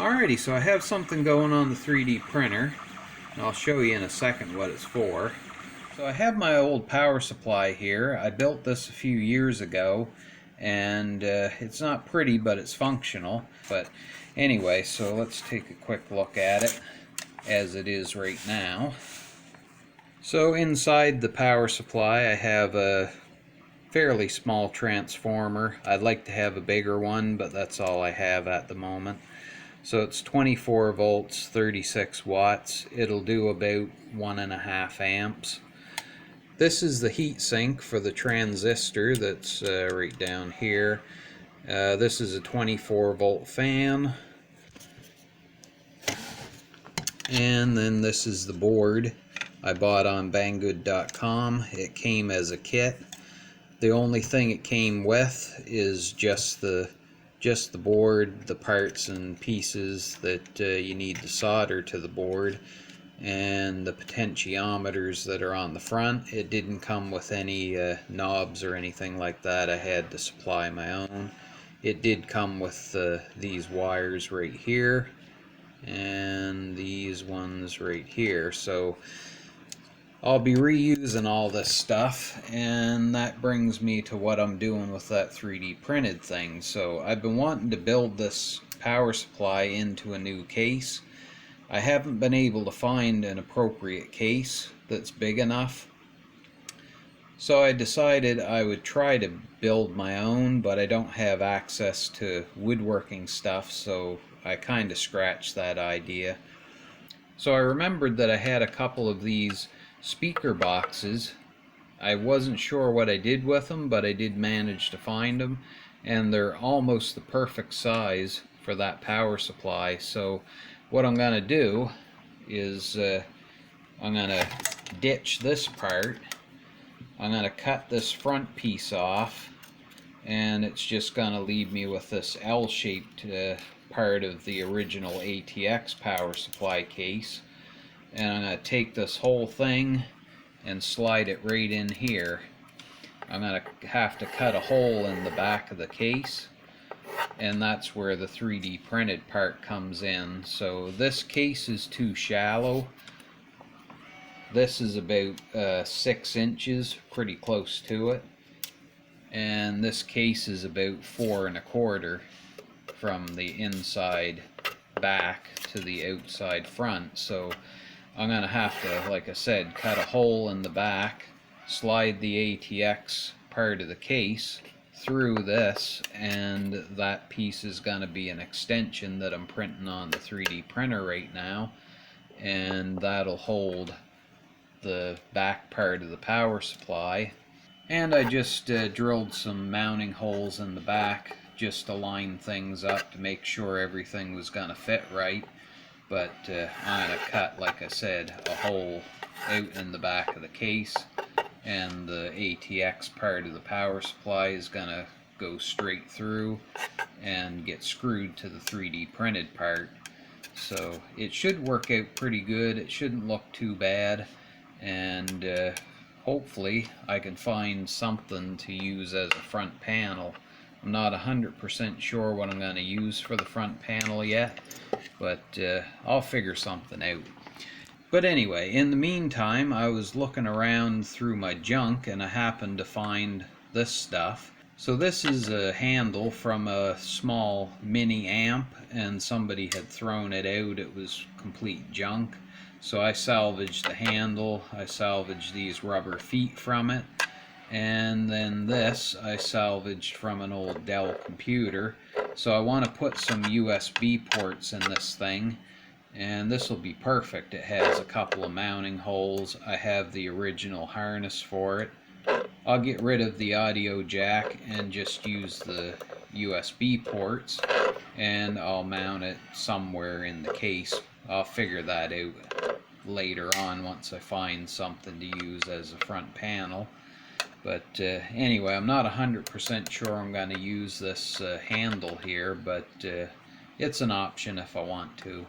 Alrighty, so I have something going on the 3D printer. And I'll show you in a second what it's for. So I have my old power supply here. I built this a few years ago, and it's not pretty, but it's functional. But anyway, so let's take a quick look at it as it is right now. So inside the power supply I have a fairly small transformer. I'd like to have a bigger one, but that's all I have at the moment. So it's 24 volts, 36 watts. It'll do about 1.5 amps. This is the heat sink for the transistor that's right down here. This is a 24 volt fan. And then this is the board I bought on Banggood.com. It came as a kit. The only thing it came with is just the board, the parts and pieces that you need to solder to the board, and the potentiometers that are on the front. It didn't come with any knobs or anything like that. I had to supply my own. It did come with these wires right here and these ones right here. So I'll be reusing all this stuff, and that brings me to what I'm doing with that 3D printed thing. So I've been wanting to build this power supply into a new case. I haven't been able to find an appropriate case that's big enough. So I decided I would try to build my own, but I don't have access to woodworking stuff, so I kind of scratched that idea. So I remembered that I had a couple of these speaker boxes. I wasn't sure what I did with them, but I did manage to find them, and they're almost the perfect size for that power supply. So what I'm going to do is I'm going to ditch this part. I'm going to cut this front piece off, and it's just going to leave me with this L-shaped part of the original ATX power supply case. And I'm going to take this whole thing and slide it right in here. I'm going to have to cut a hole in the back of the case, and that's where the 3D printed part comes in. So this case is too shallow. This is about 6 inches, pretty close to it, and this case is about 4 1/4 from the inside back to the outside front. So I'm going to have to, like I said, cut a hole in the back, slide the ATX part of the case through this, and that piece is going to be an extension that I'm printing on the 3D printer right now, and that'll hold the back part of the power supply. And I just drilled some mounting holes in the back just to line things up to make sure everything was going to fit right. But I'm going to cut, like I said, a hole out in the back of the case, and the ATX part of the power supply is going to go straight through and get screwed to the 3D printed part. So it should work out pretty good. It shouldn't look too bad, and hopefully I can find something to use as a front panel. I'm not 100% sure what I'm going to use for the front panel yet, but I'll figure something out. But anyway, in the meantime, I was looking around through my junk, and I happened to find this stuff. So this is a handle from a small mini amp, and somebody had thrown it out. It was complete junk. So I salvaged the handle, I salvaged these rubber feet from it, and then this I salvaged from an old Dell computer. So I want to put some USB ports in this thing, and this will be perfect. It has a couple of mounting holes. I have the original harness for it. I'll get rid of the audio jack and just use the USB ports, and I'll mount it somewhere in the case. I'll figure that out later on once I find something to use as a front panel. But anyway, I'm not 100% sure I'm going to use this handle here, but it's an option if I want to.